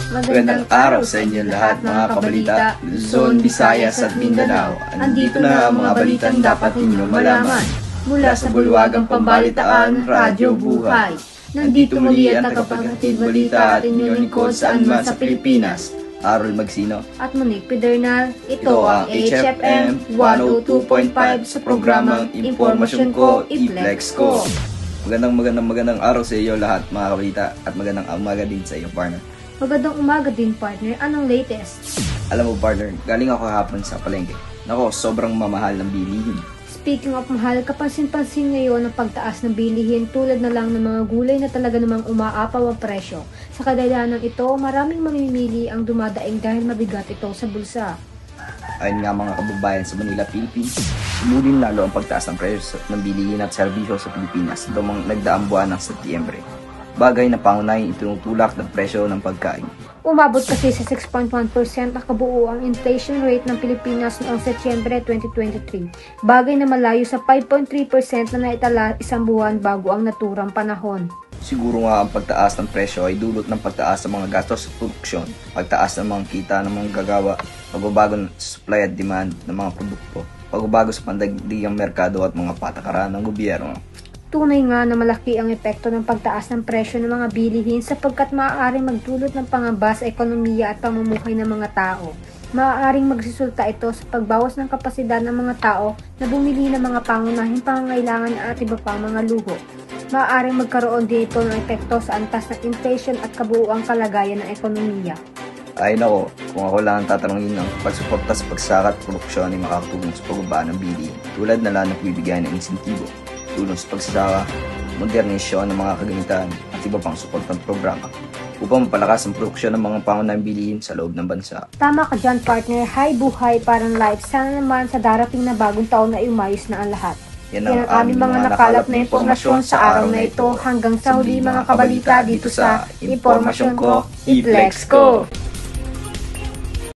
Magandang araw sa inyo lahat mga kabalita, Luzon, Visayas at Mindanao. Andito na ang mga balitang dapat ninyo malaman. Mula sa bulwagang pambalitaan, Radyo Buhay. Nandito muli ang tagapaghatid balita at inyong lingkod saan man sa Pilipinas. Harold Magsino at Monique Pedernal. Ito ang HFM 102.5 sa programang Impormasyon Ko, I-Flex Ko. Magandang araw sa iyo lahat mga kabalita at magandang umaga din sa iyo partner. Magandang umaga din partner, anong latest? Alam mo partner, galing ako kahapon sa palengke. Nako, sobrang mamahal ng bilihin. Speaking of mahal, kapansin-pansin ngayon ang pagtaas ng bilihin tulad na lang ng mga gulay na talaga namang umaapaw ang presyo. Sa kadahilanan ito, maraming mamimili ang dumadaing dahil mabigat ito sa bulsa. Ayun nga mga kababayan sa Manila, Philippines, sumulin lalo ang pagtaas ng presyo ng bilihin at serbisyo sa Pilipinas ito mga nagdaang buwan ng Setyembre. Bagay na pangunahing itinutulak ng presyo ng pagkain. Umabot kasi sa 6.1% ang kabuuang inflation rate ng Pilipinas noong Setyembre 2023. Bagay na malayo sa 5.3% na naitala isang buwan bago ang naturang panahon. Siguro nga ang pagtaas ng presyo ay dulot ng pagtaas ng mga gastos sa produksyon, pagtaas ng mga kita ng mga gagawa, pagbabago ng supply at demand ng mga produkto, pagbabago sa pandaigdigang merkado at mga patakaran ng gobyerno. Tunay nga na malaki ang epekto ng pagtaas ng presyo ng mga bilihin sapagkat maaaring magdulot ng pangamba sa ekonomiya at pamumuhay ng mga tao. Maaaring magsisulta ito sa pagbawas ng kapasidad ng mga tao na bumili ng mga pangunahing pangangailangan at iba pang mga luho. Maaaring magkaroon din ito ng epekto sa antas ng inflation at kabuuang kalagayan ng ekonomiya. Ay nako, kung ako lang ang tatanungin ng pagsuporta sa pagsaka at produksyon ay makakatulong sa pagbaba ng bilihin tulad na lang nagbibigay ng insentibo, tulong sa pagsasaka, modernisasyon ng mga kagamitan at iba pang suportang programa upang mapalakas ang produksyon ng mga pangunahing bilihin sa loob ng bansa. Tama ka dyan partner, hay buhay parang life. Sana naman sa darating na bagong taon na umayos na ang lahat. Yan ang aming mga nakalap na impormasyon sa araw na ito. Hanggang sa huli mga kabalita dito sa Impormasyon Ko, I-Flex Ko.